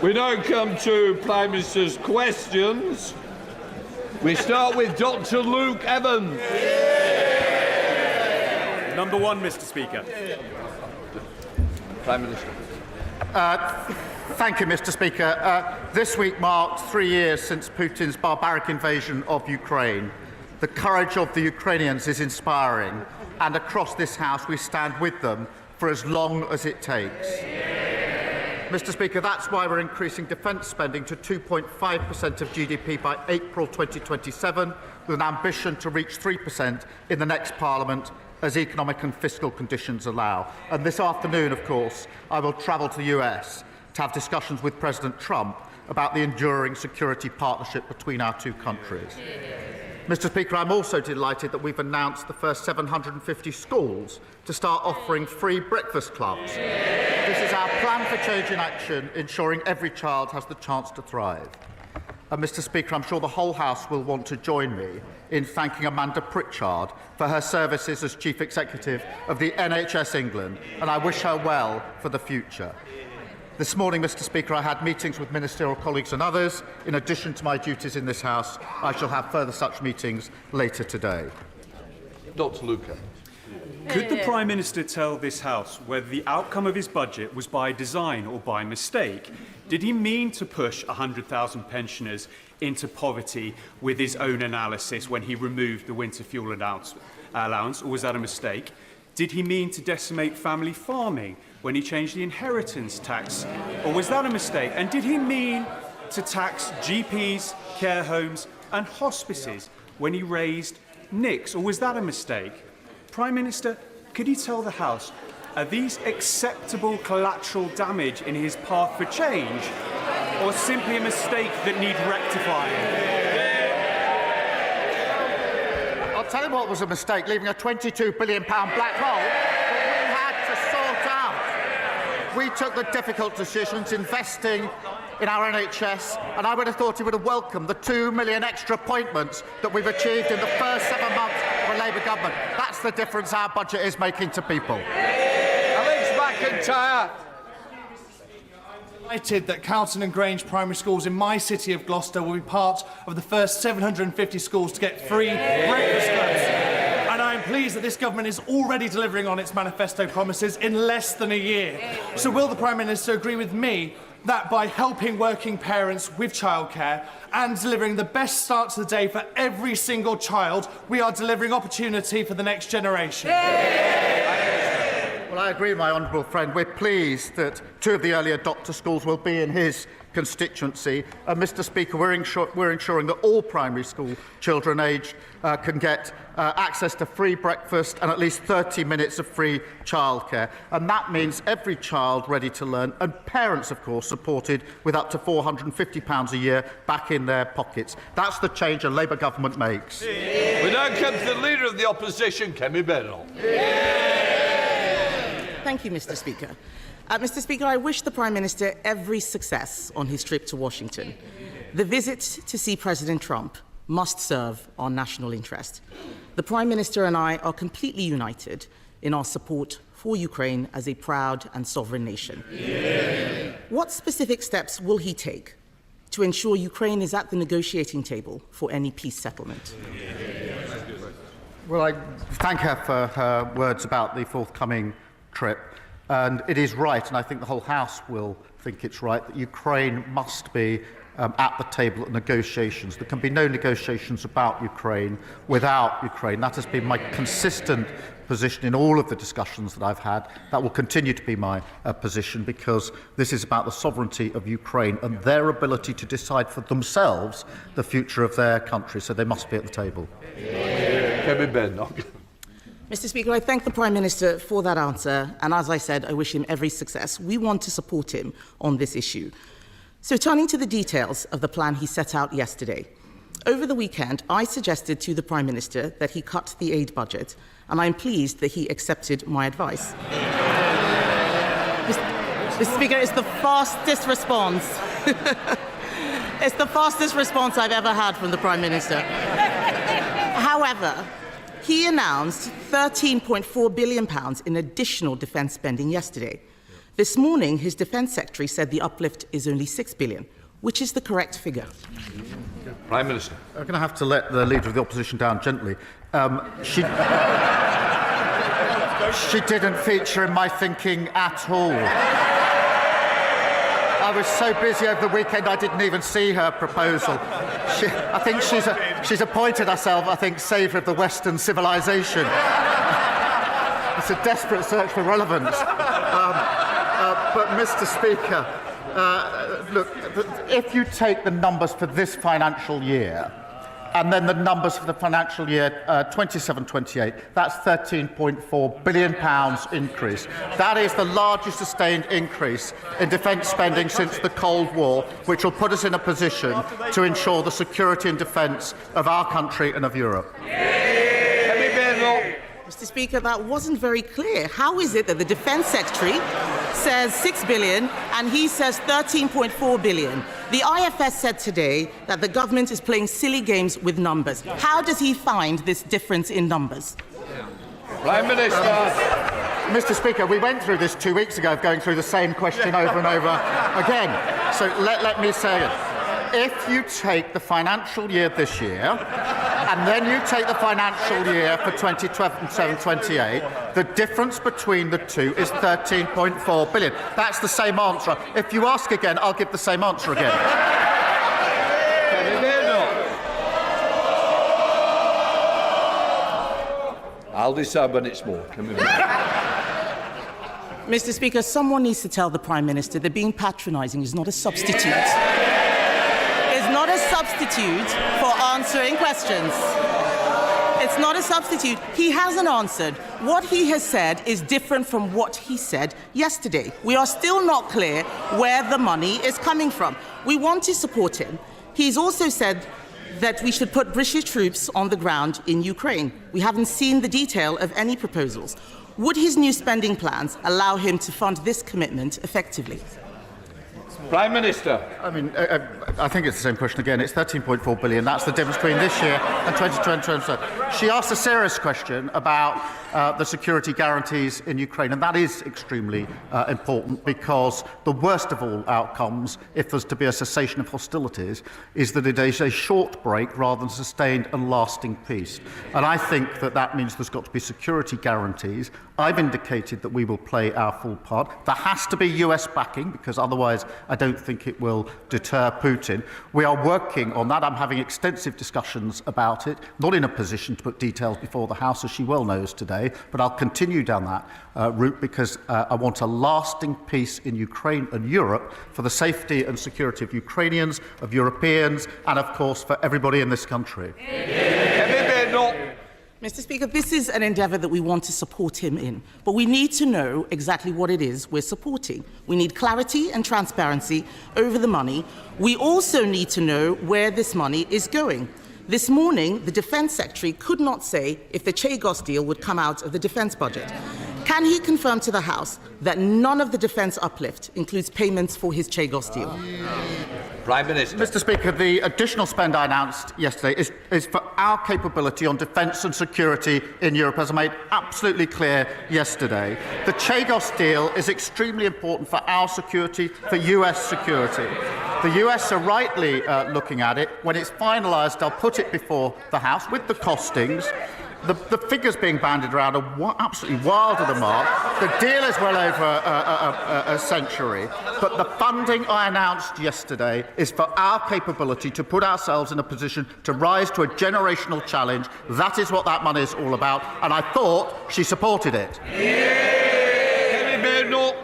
We now come to Prime Minister's questions. We start with Dr. Luke Evans. Number one, Mr. Speaker. Prime Minister. Thank you, Mr. Speaker. This week marked 3 years since Putin's barbaric invasion of Ukraine. The courage of the Ukrainians is inspiring, and across this House we stand with them for as long as it takes. Mr. Speaker, that's why we're increasing defence spending to 2.5% of GDP by April 2027, with an ambition to reach 3% in the next Parliament as economic and fiscal conditions allow. And this afternoon, of course, I will travel to the US to have discussions with President Trump about the enduring security partnership between our two countries. Mr. Speaker, I'm also delighted that we've announced the first 750 schools to start offering free breakfast clubs. This is our plan for change in action, ensuring every child has the chance to thrive. And Mr. Speaker, I'm sure the whole House will want to join me in thanking Amanda Pritchard for her services as Chief Executive of the NHS England, and I wish her well for the future. This morning, Mr. Speaker, I had meetings with ministerial colleagues and others. In addition to my duties in this House, I shall have further such meetings later today. Dr. Luke Evans. Could the Prime Minister tell this House whether the outcome of his budget was by design or by mistake? Did he mean to push 100,000 pensioners into poverty with his own analysis when he removed the winter fuel allowance, or was that a mistake? Did he mean to decimate family farming when he changed the inheritance tax, or was that a mistake? And did he mean to tax GPs, care homes and hospices when he raised NICs, or was that a mistake? Prime Minister, could he tell the House, are these acceptable collateral damage in his path for change, or simply a mistake that need rectifying? I'll tell you what was a mistake, leaving a £22 billion black hole that we had to sort out. We took the difficult decisions, investing in our NHS, and I would have thought he would have welcomed the 2 million extra appointments that we've achieved in the first 7 months of a Labour government. That's the difference our budget is making to people. Alex McIntyre. Delighted that Carlton and Grange primary schools in my city of Gloucester will be part of the first 750 schools to get free breakfast clubs. And I am pleased that this government is already delivering on its manifesto promises in less than a year. So will the Prime Minister agree with me that by helping working parents with childcare and delivering the best start to the day for every single child, we are delivering opportunity for the next generation? Well, I agree with my honourable friend. We're pleased that 2 of the early adopter schools will be in his constituency. Mr. Speaker, we're ensuring that all primary school children aged can get access to free breakfast and at least 30 minutes of free childcare. And that means every child ready to learn, and parents, of course, supported with up to £450 a year back in their pockets. That's the change a Labour government makes. We now come to the Leader of the Opposition, Kemi Badenoch. Thank you, Mr. Speaker. Mr. Speaker, I wish the Prime Minister every success on his trip to Washington. The visit to see President Trump must serve our national interest. The Prime Minister and I are completely united in our support for Ukraine as a proud and sovereign nation. What specific steps will he take to ensure Ukraine is at the negotiating table for any peace settlement? Well, I thank her for her words about the forthcoming trip. And it is right, and I think the whole House will think it's right, that Ukraine must be at the table at negotiations. There can be no negotiations about Ukraine without Ukraine. That has been my consistent position in all of the discussions that I've had. That will continue to be my position, because this is about the sovereignty of Ukraine and their ability to decide for themselves the future of their country. So they must be at the table. Kemi Badenoch. Mr. Speaker, I thank the Prime Minister for that answer, and as I said, I wish him every success. We want to support him on this issue. So turning to the details of the plan he set out yesterday. Over the weekend, I suggested to the Prime Minister that he cut the aid budget, and I'm pleased that he accepted my advice. Mr. Speaker, it's the fastest response. It's the fastest response I've ever had from the Prime Minister. However, he announced £13.4 billion in additional defence spending yesterday. This morning, his Defence Secretary said the uplift is only $6 billion, which is the correct figure. Prime Minister. I'm going to have to let the Leader of the Opposition down gently. She didn't feature in my thinking at all. I was so busy over the weekend I didn't even see her proposal. I think she's appointed herself, saviour of the Western civilization. It's a desperate search for relevance. But, Mr. Speaker, look, if you take the numbers for this financial year and then the numbers for the financial year 27-28, that's £13.4 billion increase. That is the largest sustained increase in defence spending since the Cold War, which will put us in a position to ensure the security and defence of our country and of Europe. Kemi Badenoch. Mr. Speaker, that wasn't very clear. How is it that the Defence Secretary says $6 billion and he says $13.4 billion? The IFS said today that the government is playing silly games with numbers. How does he find this difference in numbers? Prime Minister. Mr. Speaker, we went through this 2 weeks ago, going through the same question over and over again. So let me say it. If you take the financial year this year, and then you take the financial year for 2027-28, the difference between the two is £13.4 billion. That's the same answer. If you ask again, I'll give the same answer again. Kemi Badenoch. I'll decide when it's more. Kemi Badenoch. Mr. Speaker, someone needs to tell the Prime Minister that being patronising is not a substitute. Not a substitute for answering questions. It's not a substitute. He hasn't answered. What he has said is different from what he said yesterday. We are still not clear where the money is coming from. We want to support him. He's also said that we should put British troops on the ground in Ukraine. We haven't seen the detail of any proposals. Would his new spending plans allow him to fund this commitment effectively? Prime Minister. I mean, I think it's the same question again. It's £13.4 billion. That's the difference between this year and 2020. She asked a serious question about the security guarantees in Ukraine, and that is extremely important, because the worst of all outcomes, if there's to be a cessation of hostilities, is that it is a short break rather than sustained and lasting peace. And I think that that means there's got to be security guarantees. I've indicated that we will play our full part. There has to be US backing, because otherwise I don't think it will deter Putin. We are working on that. I'm having extensive discussions about it, not in a position to put details before the House, as she well knows today, but I'll continue down that route, because I want a lasting peace in Ukraine and Europe for the safety and security of Ukrainians, of Europeans, and of course for everybody in this country. Mr. Speaker, this is an endeavour that we want to support him in, but we need to know exactly what it is we're supporting. We need clarity and transparency over the money. We also need to know where this money is going. This morning, the Defence Secretary could not say if the Chagos deal would come out of the defence budget. Can he confirm to the House that none of the defence uplift includes payments for his Chagos deal? Prime Minister. Mr. Speaker, the additional spend I announced yesterday is for our capability on defence and security in Europe, as I made absolutely clear yesterday. The Chagos deal is extremely important for our security, for US security. The US are rightly looking at it. When it's finalised, I'll put it before the House with the costings. The figures being bandied around are absolutely wild of the mark. The deal is well over a century, but the funding I announced yesterday is for our capability to put ourselves in a position to rise to a generational challenge. That is what that money is all about, and I thought she supported it. Kemi Badenoch.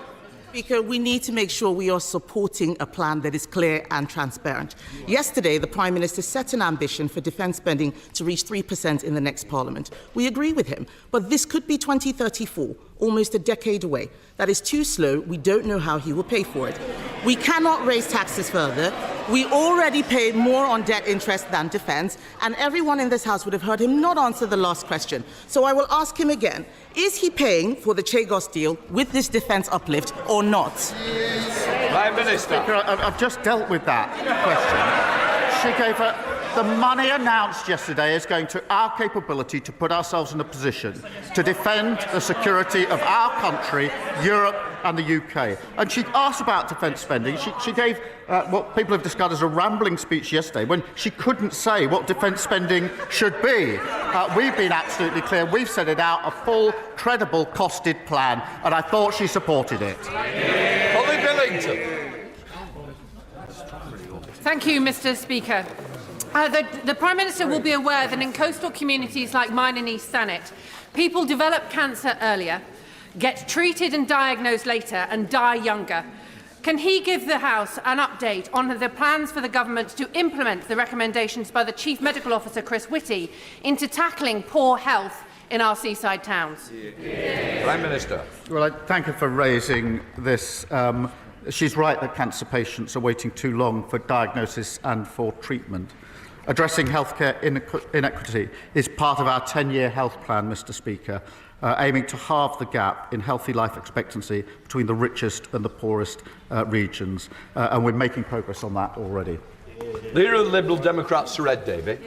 Speaker, we need to make sure we are supporting a plan that is clear and transparent. Yesterday, the Prime Minister set an ambition for defence spending to reach 3% in the next Parliament. We agree with him, but this could be 2034, almost a decade away. That is too slow. We don't know how he will pay for it. We cannot raise taxes further. We already pay more on debt interest than defence, and everyone in this House would have heard him not answer the last question. So I will ask him again. Is he paying for the Chagos deal with this defence uplift or not? Prime Minister. Speaker, I've just dealt with that question. She gave her... The money announced yesterday is going to our capability to put ourselves in a position to defend the security of our country, Europe and the UK. And she asked about defence spending. She gave what people have described as a rambling speech yesterday when she couldn't say what defence spending should be. We've been absolutely clear. We've set it out, a full, credible, costed plan, and I thought she supported it. Holly Billington. Thank you, Mr. Speaker. The Prime Minister will be aware that in coastal communities like mine in East Thanet, people develop cancer earlier, get treated and diagnosed later, and die younger. Can he give the House an update on the plans for the government to implement the recommendations by the Chief Medical Officer, Chris Whitty, into tackling poor health in our seaside towns? Prime Minister. Well, I thank her for raising this. She's right that cancer patients are waiting too long for diagnosis and for treatment. Addressing healthcare inequity is part of our 10-year health plan, Mr. Speaker, aiming to halve the gap in healthy life expectancy between the richest and the poorest regions. And we're making progress on that already. Leader of the Liberal Democrats, Sir Ed Davey.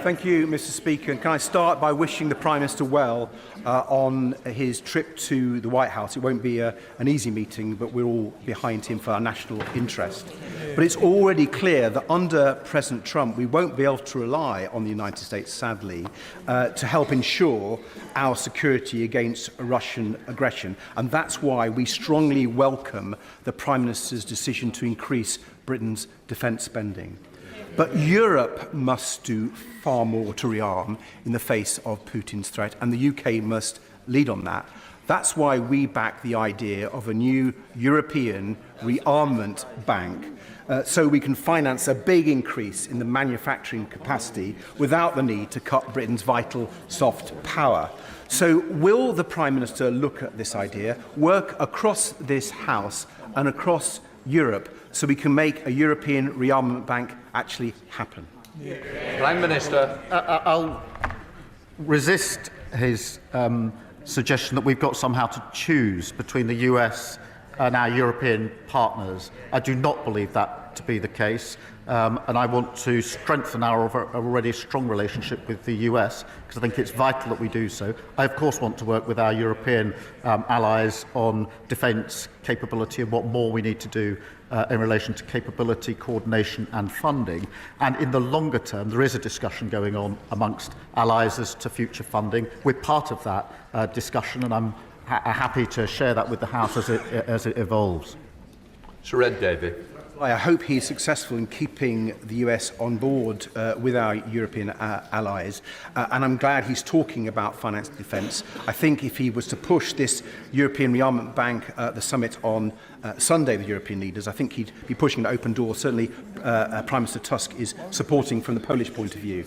Thank you, Mr. Speaker. And can I start by wishing the Prime Minister well on his trip to the White House. It won't be an easy meeting, but we're all behind him for our national interest. But it's already clear that under President Trump, we won't be able to rely on the United States, sadly, to help ensure our security against Russian aggression. And that's why we strongly welcome the Prime Minister's decision to increase Britain's defence spending. But Europe must do far more to rearm in the face of Putin's threat, and the UK must lead on that. That's why we back the idea of a new European rearmament bank, so we can finance a big increase in the manufacturing capacity without the need to cut Britain's vital soft power. So will the Prime Minister look at this idea, work across this House and across Europe, so we can make a European rearmament bank actually happen? Prime Minister. I'll resist his suggestion that we've got somehow to choose between the US and our European partners. I do not believe that to be the case, and I want to strengthen our already strong relationship with the US, because I think it's vital that we do so. I, of course, want to work with our European allies on defence capability and what more we need to do in relation to capability, coordination and funding. And in the longer term, there is a discussion going on amongst allies as to future funding. We're part of that discussion, and I'm happy to share that with the House as it evolves. Sir Ed Davey. I hope he's successful in keeping the US on board with our European allies, and I'm glad he's talking about financed defence. I think if he was to push this European rearmament bank at the summit on Sunday, the European leaders, I think he'd be pushing an open door. Certainly Prime Minister Tusk is supporting from the Polish point of view.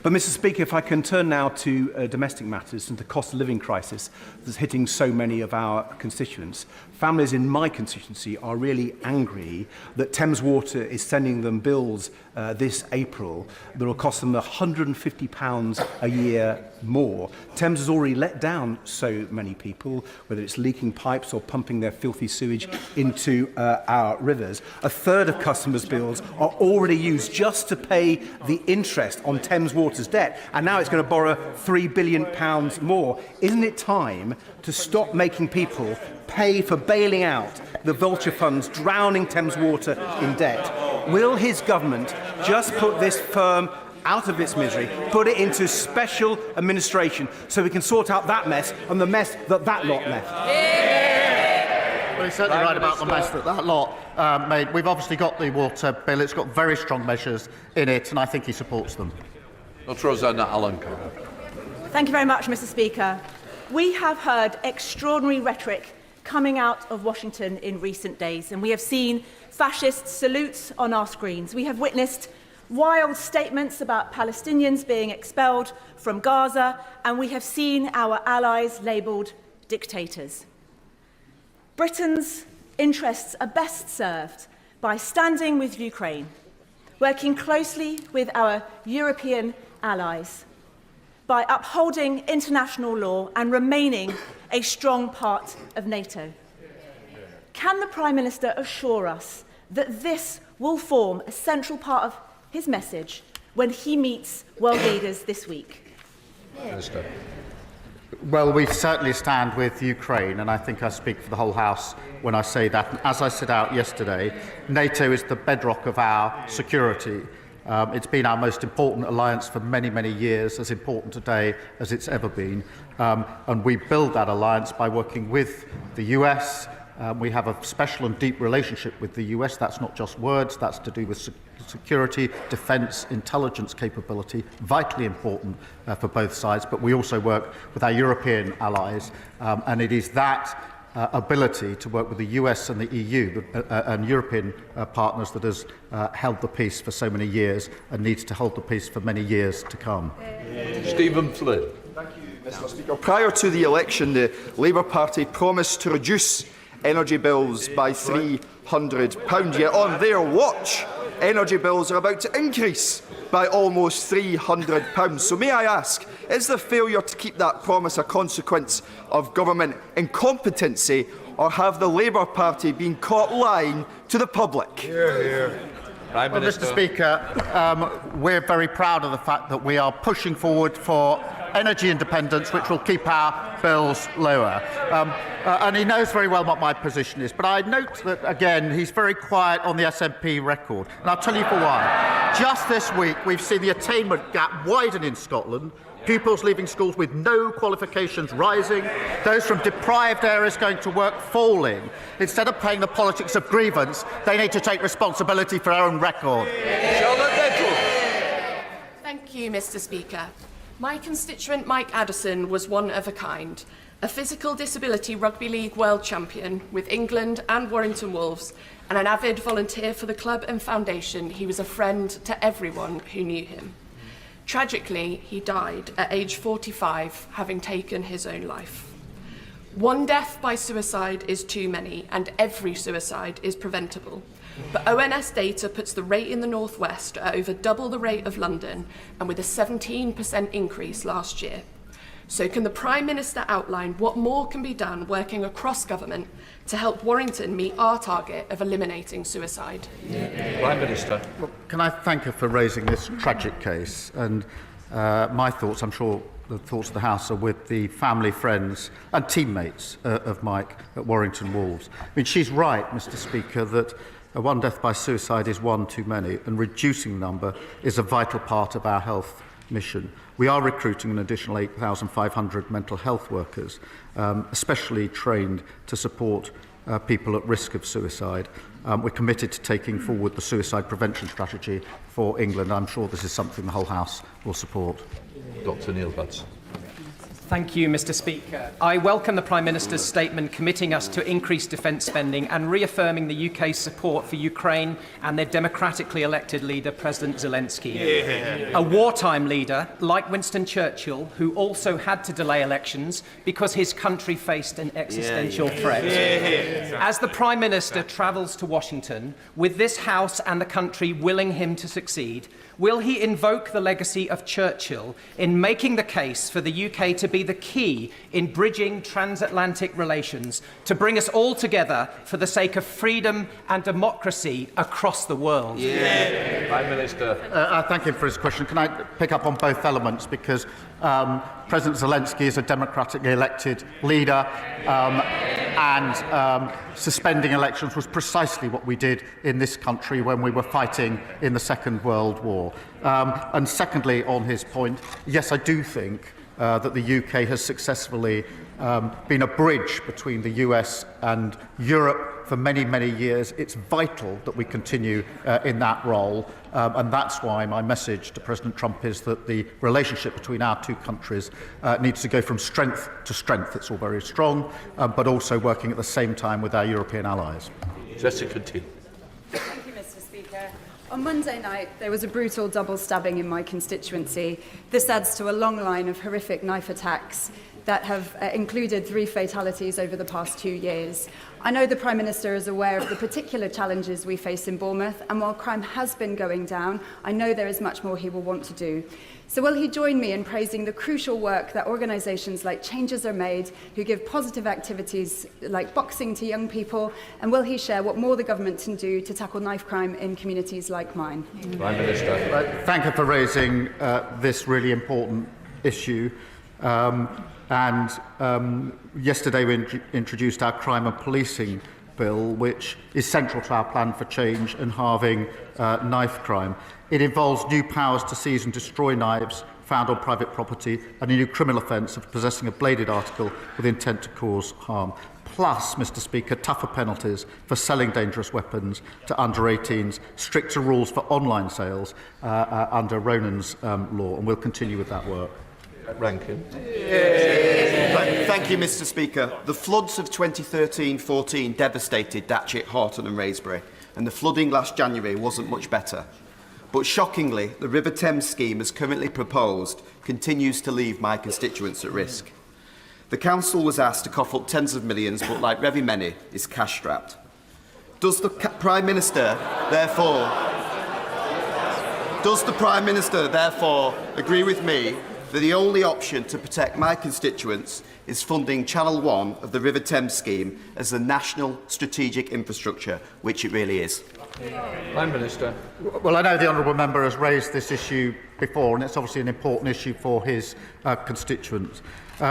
But Mr. Speaker, if I can turn now to domestic matters and the cost of living crisis that's hitting so many of our constituents. Families in my constituency are really angry that Thames Water is sending them bills this April that will cost them £150 a year more. Thames has already let down so many people, whether it's leaking pipes or pumping their filthy sewage into our rivers. A third of customers' bills are already used just to pay the interest on Thames Water's debt, and now it's going to borrow £3 billion more. Isn't it time to stop making people pay for bailing out the vulture funds drowning Thames Water in debt? Will his government just put this firm out of its misery, put it into special administration so we can sort out that mess and the mess that lot left? Well, he's certainly right about the mess that lot made. We've obviously got the water bill. It's got very strong measures in it, and I think he supports them. Dr. Rosanna Allenco. Thank you very much, Mr. Speaker. We have heard extraordinary rhetoric coming out of Washington in recent days, and we have seen fascist salutes on our screens. We have witnessed wild statements about Palestinians being expelled from Gaza, and we have seen our allies labelled dictators. Britain's interests are best served by standing with Ukraine, working closely with our European allies, by upholding international law and remaining a strong part of NATO. Can the Prime Minister assure us that this will form a central part of his message when he meets world leaders this week? Minister. Well, we certainly stand with Ukraine, and I think I speak for the whole House when I say that. And as I set out yesterday, NATO is the bedrock of our security. It's been our most important alliance for many, many years, as important today as it's ever been. And we build that alliance by working with the US. We have a special and deep relationship with the US. That's not just words, that's to do with security, defence, intelligence capability, vitally important for both sides. But we also work with our European allies, and it is that ability to work with the US and the EU and European partners that has held the peace for so many years and needs to hold the peace for many years to come. Stephen Flynn. Thank you, Mr. Speaker. Prior to the election, the Labour Party promised to reduce energy bills by £300, yet on their watch, energy bills are about to increase by almost £300. So may I ask, is the failure to keep that promise a consequence of government incompetency, or have the Labour Party been caught lying to the public? Prime Well, Minister. Mr. Speaker, we're very proud of the fact that we are pushing forward for energy independence, which will keep our bills lower. And he knows very well what my position is. But I note that, again, he's very quiet on the SNP record. And I'll tell you for why. Just this week, we've seen the attainment gap widen in Scotland. Pupils leaving schools with no qualifications rising, those from deprived areas going to work falling. Instead of playing the politics of grievance, they need to take responsibility for their own record. Thank you, Mr. Speaker. My constituent Mike Addison was one of a kind, a physical disability rugby league world champion with England and Warrington Wolves, and an avid volunteer for the club and foundation. He was a friend to everyone who knew him. Tragically, he died at age 45, having taken his own life. One death by suicide is too many, and every suicide is preventable. But ONS data puts the rate in the North West at over double the rate of London, and with a 17% increase last year. So can the Prime Minister outline what more can be done working across government to help Warrington meet our target of eliminating suicide? Prime Minister. Well, can I thank her for raising this tragic case? And my thoughts, I'm sure the thoughts of the House, are with the family, friends and teammates of Mike at Warrington Wolves. I mean, she's right, Mr. Speaker, that one death by suicide is one too many, and reducing the number is a vital part of our health mission. We are recruiting an additional 8,500 mental health workers, especially trained to support people at risk of suicide. We're committed to taking forward the suicide prevention strategy for England. I'm sure this is something the whole House will support. Dr Neil Butts. Thank you, Mr. Speaker. I welcome the Prime Minister's statement committing us to increased defence spending and reaffirming the UK's support for Ukraine and their democratically elected leader, President Zelensky. A wartime leader, like Winston Churchill, who also had to delay elections because his country faced an existential threat. As the Prime Minister travels to Washington, with this House and the country willing him to succeed, will he invoke the legacy of Churchill in making the case for the UK to be the key in bridging transatlantic relations, to bring us all together for the sake of freedom and democracy across the world? Prime Minister. I thank him for his question. Can I pick up on both elements? Because President Zelensky is a democratically elected leader, and suspending elections was precisely what we did in this country when we were fighting in the Second World War. And secondly, on his point, yes, I do think that the UK has successfully been a bridge between the US and Europe for many, many years. It's vital that we continue in that role, and that's why my message to President Trump is that the relationship between our two countries needs to go from strength to strength. It's all very strong, but also working at the same time with our European allies. Jessica Teal. Thank you, Mr. Speaker. On Monday night, there was a brutal double stabbing in my constituency. This adds to a long line of horrific knife attacks that have included 3 fatalities over the past 2 years. I know the Prime Minister is aware of the particular challenges we face in Bournemouth, and while crime has been going down, I know there is much more he will want to do. So will he join me in praising the crucial work that organisations like Changes Are Made, who give positive activities like boxing to young people, and will he share what more the government can do to tackle knife crime in communities like mine? Prime Minister. Thank you for raising this really important issue. Yesterday we introduced our crime and policing bill, which is central to our plan for change and halving knife crime. It involves new powers to seize and destroy knives found on private property and a new criminal offence of possessing a bladed article with intent to cause harm. Plus, Mr Speaker, tougher penalties for selling dangerous weapons to under-18s, stricter rules for online sales under Ronan's law, and we'll continue with that work. Rankin. Thank you, Mr Speaker. The floods of 2013-14 devastated Datchet, Horton and Wraysbury, and the flooding last January wasn't much better. But shockingly, the River Thames scheme as currently proposed continues to leave my constituents at risk. The Council was asked to cough up tens of millions, but like very many, is cash-strapped. Does the Prime Minister, therefore, agree with me that the only option to protect my constituents is funding Channel 1 of the River Thames scheme as the national strategic infrastructure, which it really is? Prime Minister. Well, I know the honourable member has raised this issue before, and it's obviously an important issue for his constituents.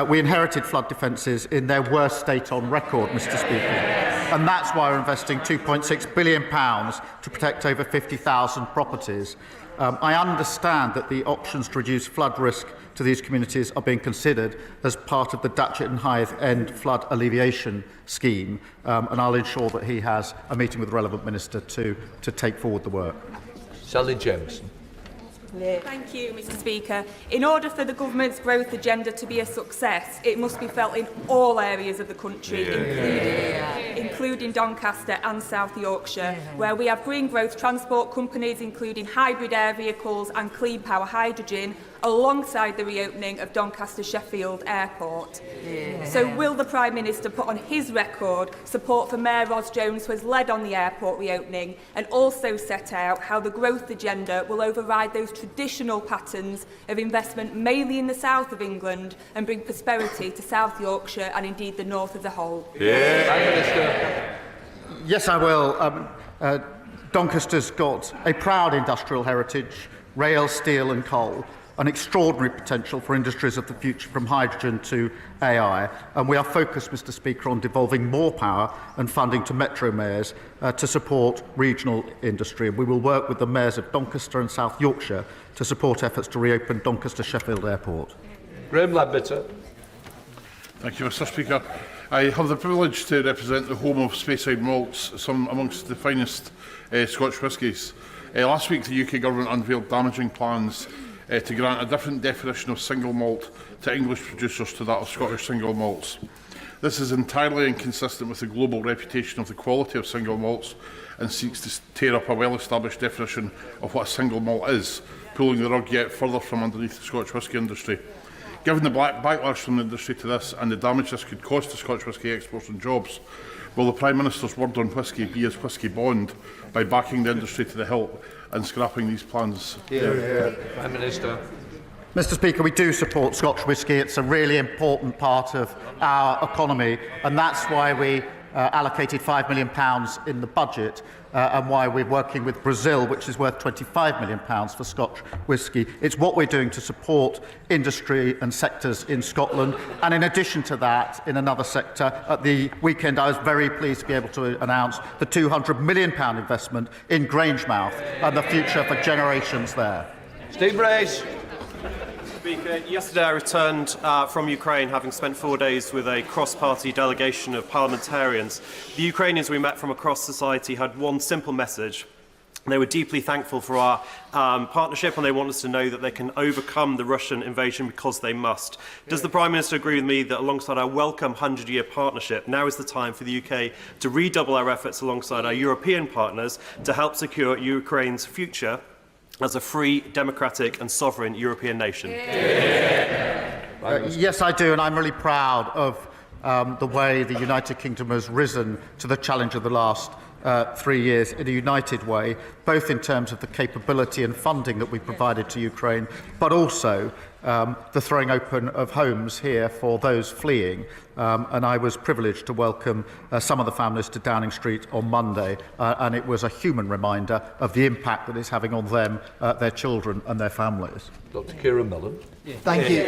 We inherited flood defences in their worst state on record, Mr Speaker, and that's why we're investing £2.6 billion to protect over 50,000 properties. I understand that the options to reduce flood risk to these communities are being considered as part of the Datchet and Hythe End Flood Alleviation Scheme, and I'll ensure that he has a meeting with the relevant minister to take forward the work. Sally Jameson. Thank you, Mr Speaker. In order for the government's growth agenda to be a success, it must be felt in all areas of the country, including Doncaster and South Yorkshire, where we have green growth transport companies, including hybrid air vehicles and clean power hydrogen, alongside the reopening of Doncaster Sheffield Airport. So will the Prime Minister put on his record support for Mayor Ros Jones, who has led on the airport reopening, and also set out how the growth agenda will override those traditional patterns of investment mainly in the south of England and bring prosperity to South Yorkshire and indeed the north as a whole? Prime Minister. Yes, I will. Doncaster's got a proud industrial heritage, rail, steel and coal, an extraordinary potential for industries of the future, from hydrogen to AI, and we are focused, Mr Speaker, on devolving more power and funding to metro mayors to support regional industry. We will work with the mayors of Doncaster and South Yorkshire to support efforts to reopen Doncaster Sheffield Airport. Graham Ledbetter. Thank you, Mr Speaker. I have the privilege to represent the home of Speyside malts, some amongst the finest Scotch whiskies. Last week, the UK Government unveiled damaging plans to grant a different definition of single malt to English producers to that of Scottish single malts. This is entirely inconsistent with the global reputation of the quality of single malts and seeks to tear up a well-established definition of what a single malt is, pulling the rug yet further from underneath the Scotch whisky industry. Given the backlash from the industry to this and the damage this could cause to Scotch whisky exports and jobs, will the Prime Minister's word on whisky be his whisky bond by backing the industry to the hilt and scrapping these plans? Prime Minister. Mr Speaker, we do support Scotch whisky. It's a really important part of our economy, and that's why we allocated £5 million in the budget and why we're working with Brazil, which is worth £25 million for Scotch whisky. It's what we're doing to support industry and sectors in Scotland. And in addition to that, in another sector, at the weekend I was very pleased to be able to announce the £200 million investment in Grangemouth and the future for generations there. Steve Race. Speaker, yesterday I returned from Ukraine, having spent 4 days with a cross-party delegation of parliamentarians. The Ukrainians we met from across society had one simple message. They were deeply thankful for our partnership, and they want us to know that they can overcome the Russian invasion because they must. Does the Prime Minister agree with me that alongside our welcome 100-year partnership, now is the time for the UK to redouble our efforts alongside our European partners to help secure Ukraine's future as a free, democratic and sovereign European nation? Yes, I do, and I'm really proud of the way the United Kingdom has risen to the challenge of the last 3 years in a united way, both in terms of the capability and funding that we provided to Ukraine, but also the throwing open of homes here for those fleeing. And I was privileged to welcome some of the families to Downing Street on Monday, and it was a human reminder of the impact that it's having on them, their children and their families. Dr. Keir Mellon. Thank you.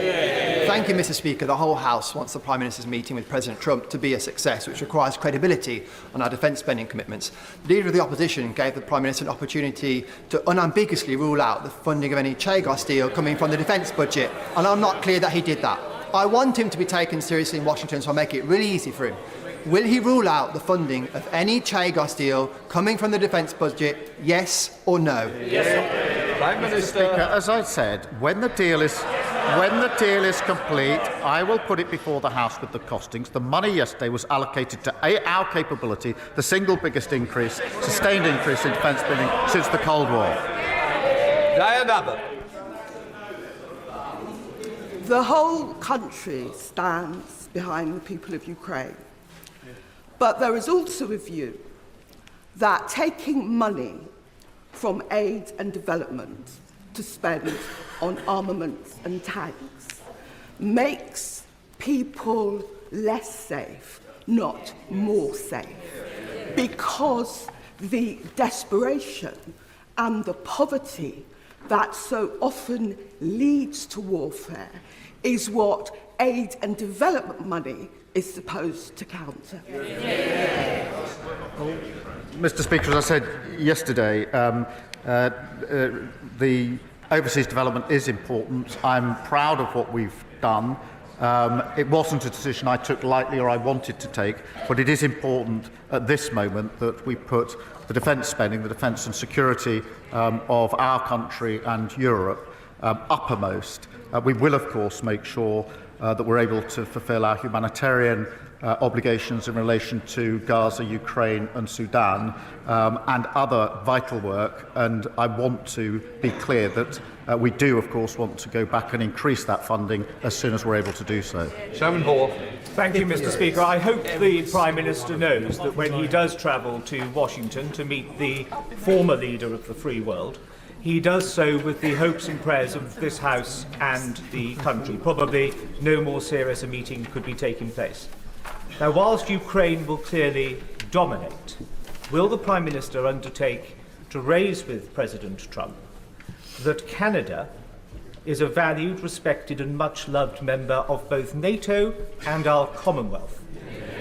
Thank you, Mr. Speaker. The whole House wants the Prime Minister's meeting with President Trump to be a success, which requires credibility on our defence spending commitments. The Leader of the Opposition gave the Prime Minister an opportunity to unambiguously rule out the funding of any Chagos deal coming from the defence budget, and I'm not clear that he did that. I want him to be taken seriously in Washington, so I'll make it really easy for him. Will he rule out the funding of any Chagos deal coming from the defence budget, yes or no? Yes. Prime Minister. Speaker, as I said, when the deal is complete, I will put it before the House with the costings. The money yesterday was allocated to our capability, the single biggest increase, sustained increase in defence spending since the Cold War. Diane Abbott. The whole country stands behind the people of Ukraine. But there is also a view that taking money from aid and development to spend on armaments and tanks makes people less safe, not more safe, because the desperation and the poverty that so often leads to warfare is what aid and development money is supposed to counter. Mr. Speaker, as I said yesterday, the overseas development is important. I'm proud of what we've done. It wasn't a decision I took lightly or I wanted to take, but it is important at this moment that we put the defence spending, the defence and security of our country and Europe uppermost. We will, of course, make sure that we're able to fulfil our humanitarian obligations in relation to Gaza, Ukraine and Sudan and other vital work. And I want to be clear that we do, of course, want to go back and increase that funding as soon as we're able to do so. Chairman Hall. Thank you, Mr. Speaker. I hope the Prime Minister knows that when he does travel to Washington to meet the former leader of the free world, he does so with the hopes and prayers of this House and the country. Probably no more serious a meeting could be taking place. Now, whilst Ukraine will clearly dominate, will the Prime Minister undertake to raise with President Trump that Canada is a valued, respected and much-loved member of both NATO and our Commonwealth,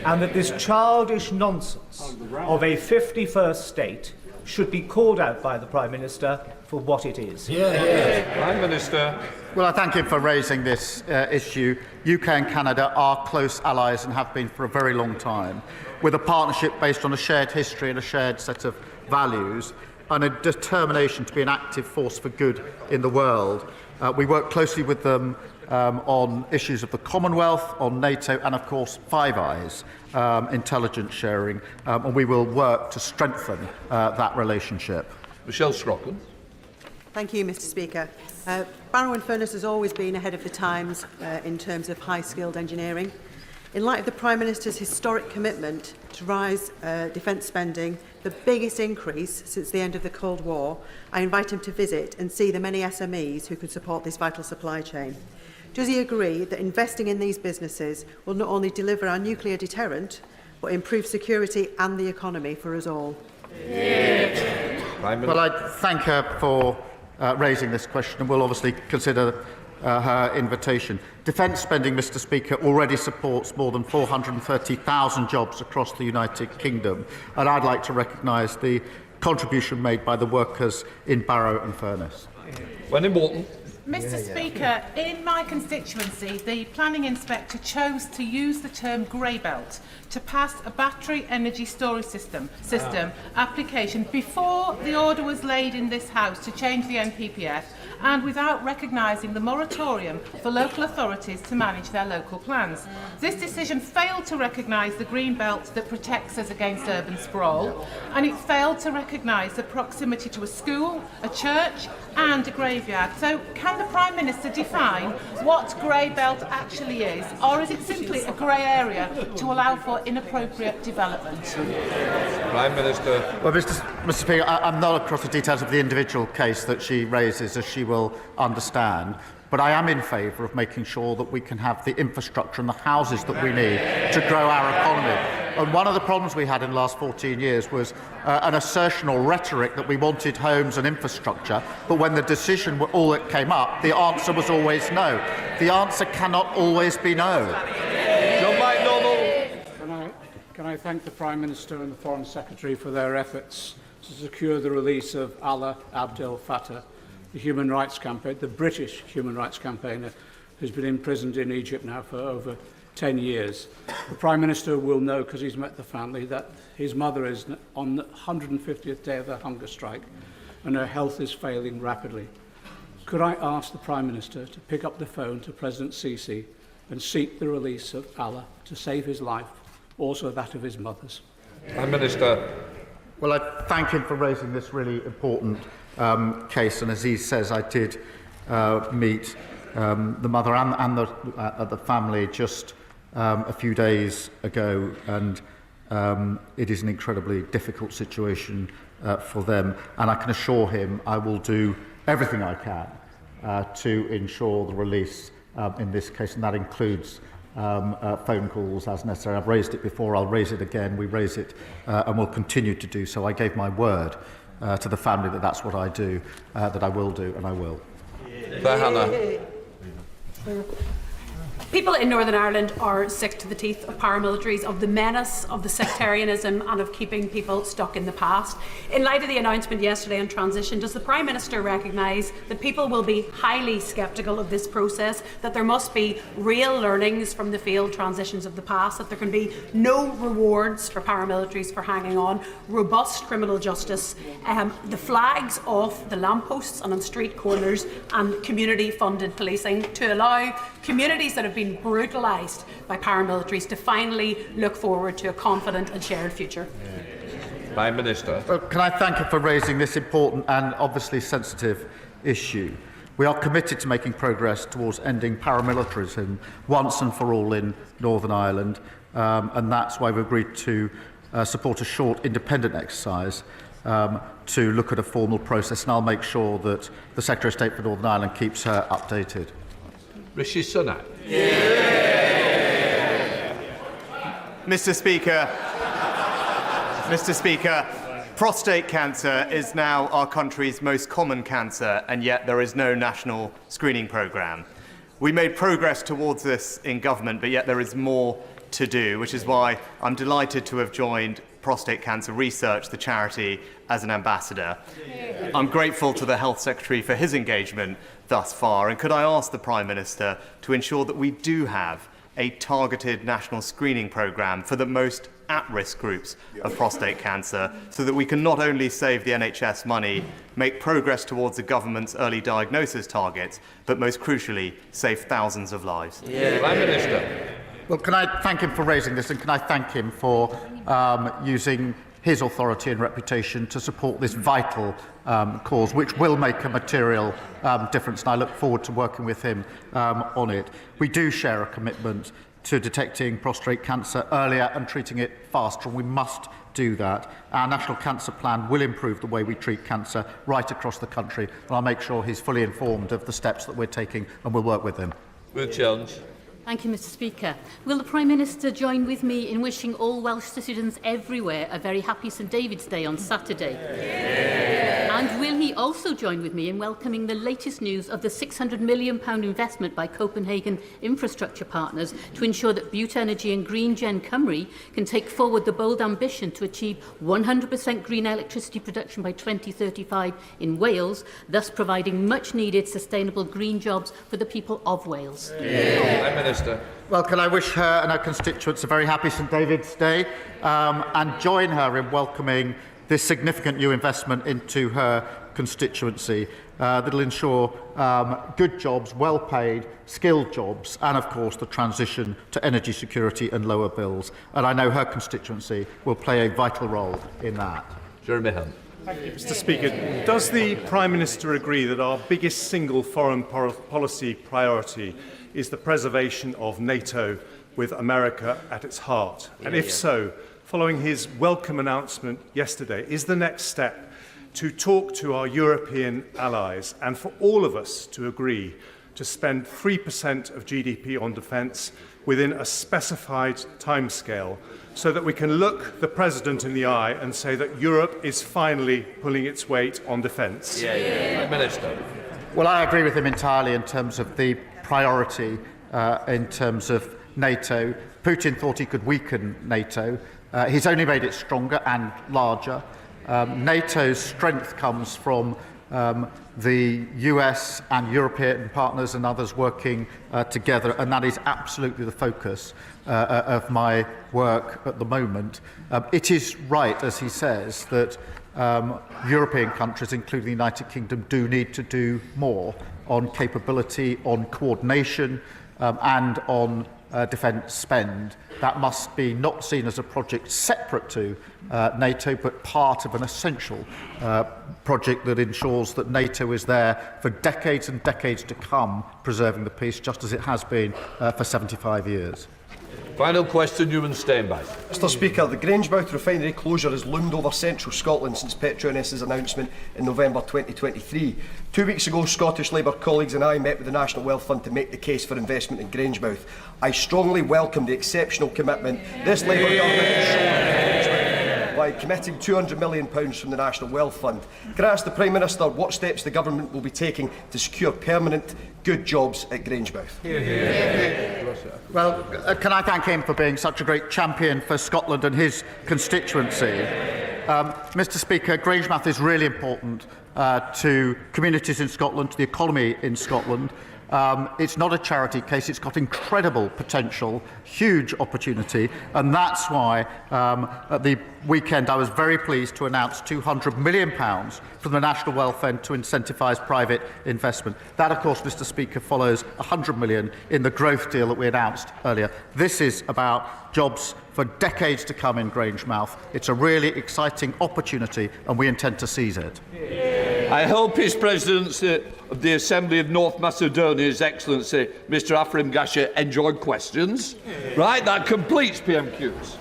and that this childish nonsense of a 51st state should be called out by the Prime Minister for what it is? Prime Minister. Well, I thank him for raising this issue. UK and Canada are close allies and have been for a very long time, with a partnership based on a shared history and a shared set of values and a determination to be an active force for good in the world. We work closely with them on issues of the Commonwealth, on NATO and, of course, Five Eyes, intelligence sharing, and we will work to strengthen that relationship. Michelle Scrocton. Thank you, Mr. Speaker. Barrow-in-Furness has always been ahead of the times in terms of high-skilled engineering. In light of the Prime Minister's historic commitment to rise defence spending, the biggest increase since the end of the Cold War, I invite him to visit and see the many SMEs who could support this vital supply chain. Does he agree that investing in these businesses will not only deliver our nuclear deterrent, but improve security and the economy for us all? Well, I thank her for raising this question and will obviously consider her invitation. Defence spending, Mr. Speaker, already supports more than 430,000 jobs across the United Kingdom, and I'd like to recognise the contribution made by the workers in Barrow-in-Furness. Wendy Morton. Mr. Speaker, in my constituency, the planning inspector chose to use the term grey belt to pass a battery energy storage system application before the order was laid in this House to change the NPPF, and without recognising the moratorium for local authorities to manage their local plans. This decision failed to recognise the green belt that protects us against urban sprawl, and it failed to recognise the proximity to a school, a church and a graveyard. So can the Prime Minister define what grey belt actually is, or is it simply a grey area to allow for inappropriate development? Prime Minister. Well, Mr. Speaker, I'm not across the details of the individual case that she raises, as she will understand. But I am in favour of making sure that we can have the infrastructure and the houses that we need to grow our economy. And one of the problems we had in the last 14 years was an assertional rhetoric that we wanted homes and infrastructure, but when the decision all that came up, the answer was always no. The answer cannot always be no. Can I thank the Prime Minister and the Foreign Secretary for their efforts to secure the release of Allah Abdel Fattah, the human rights campaigner, the British human rights campaigner, who's been imprisoned in Egypt now for over 10 years. The Prime Minister will know, because he's met the family, that his mother is on the 150th day of the hunger strike and her health is failing rapidly. Could I ask the Prime Minister to pick up the phone to President Sisi and seek the release of Allah to save his life, also that of his mother's? Prime Minister. Well, I thank him for raising this really important case, and as he says, I did meet the mother and the family just a few days ago, and it is an incredibly difficult situation for them, and I can assure him I will do everything I can to ensure the release in this case, and that includes phone calls as necessary. I've raised it before, I'll raise it again, we raise it and will continue to do so. I gave my word to the family that that's what I do, that I will do, and I will. People in Northern Ireland are sick to the teeth of paramilitaries, of the menace, of the sectarianism and of keeping people stuck in the past. In light of the announcement yesterday on transition, does the Prime Minister recognise that people will be highly sceptical of this process, that there must be real learnings from the failed transitions of the past, that there can be no rewards for paramilitaries for hanging on, robust criminal justice, the flags off the lampposts and on street corners, and community-funded policing to allow communities that have been brutalised by paramilitaries to finally look forward to a confident and shared future? Prime Minister. Well, can I thank you for raising this important and obviously sensitive issue? We are committed to making progress towards ending paramilitarism once and for all in Northern Ireland, and that's why we've agreed to support a short independent exercise to look at a formal process, and I'll make sure that the Secretary of State for Northern Ireland keeps her updated. Rishi Sunak. Mr. Speaker, prostate cancer is now our country's most common cancer, and yet there is no national screening programme. We made progress towards this in government, but yet there is more to do, which is why I'm delighted to have joined Prostate Cancer Research, the charity, as an ambassador. I'm grateful to the Health Secretary for his engagement thus far, and could I ask the Prime Minister to ensure that we do have a targeted national screening programme for the most at-risk groups of prostate cancer, so that we can not only save the NHS money, make progress towards the government's early diagnosis targets, but most crucially, save thousands of lives? Prime Minister. Well, can I thank him for raising this, and can I thank him for using his authority and reputation to support this vital cause, which will make a material difference, and I look forward to working with him on it. We do share a commitment to detecting prostate cancer earlier and treating it faster, and we must do that. Our National Cancer Plan will improve the way we treat cancer right across the country, and I'll make sure he's fully informed of the steps that we're taking, and we'll work with him. Ruth Jones. Thank you, Mr. Speaker. Will the Prime Minister join with me in wishing all Welsh citizens everywhere a very happy St David's Day on Saturday? And will he also join with me in welcoming the latest news of the £600 million investment by Copenhagen infrastructure partners to ensure that Bute Energy and Green Gen Cymru can take forward the bold ambition to achieve 100% green electricity production by 2035 in Wales, thus providing much-needed sustainable green jobs for the people of Wales? Prime Minister. Well, can I wish her and her constituents a very happy St David's Day and join her in welcoming this significant new investment into her constituency that will ensure good jobs, well-paid, skilled jobs, and of course the transition to energy security and lower bills. And I know her constituency will play a vital role in that. Jeremy Hunt. Thank you, Mr. Speaker. Does the Prime Minister agree that our biggest single foreign policy priority is the preservation of NATO with America at its heart? And if so, following his welcome announcement yesterday, is the next step to talk to our European allies and for all of us to agree to spend 3% of GDP on defence within a specified timescale, so that we can look the President in the eye and say that Europe is finally pulling its weight on defence? Minister. Well, I agree with him entirely in terms of the priority in terms of NATO. Putin thought he could weaken NATO. He's only made it stronger and larger. NATO's strength comes from the US and European partners and others working together, and that is absolutely the focus of my work at the moment. It is right, as he says, that European countries, including the United Kingdom, do need to do more on capability, on coordination, and on defence spend. That must be not seen as a project separate to NATO, but part of an essential project that ensures that NATO is there for decades and decades to come, preserving the peace, just as it has been for 75 years. Final question, Newman Steinbeck. Mr Speaker, the Grangemouth refinery closure has loomed over central Scotland since Petronas' announcement in November 2023. 2 weeks ago, Scottish Labour colleagues and I met with the National Wealth Fund to make the case for investment in Grangemouth. I strongly welcome the exceptional commitment this Labour government has shown in Grangemouth by committing £200 million from the National Wealth Fund. Can I ask the Prime Minister what steps the government will be taking to secure permanent, good jobs at Grangemouth? Well, can I thank him for being such a great champion for Scotland and his constituency? Mr Speaker, Grangemouth is really important to communities in Scotland, to the economy in Scotland. It's not a charity case, it's got incredible potential, huge opportunity, and that's why at the weekend I was very pleased to announce £200 million from the National Wealth Fund to incentivise private investment. That, of course, Mr Speaker, follows £100 million in the growth deal that we announced earlier. This is about jobs for decades to come in Grangemouth. It's a really exciting opportunity and we intend to seize it. I hope His Presidency of the Assembly of North Macedonia, His Excellency Mr Afrim Gasha, enjoyed questions. Right, that completes PMQs.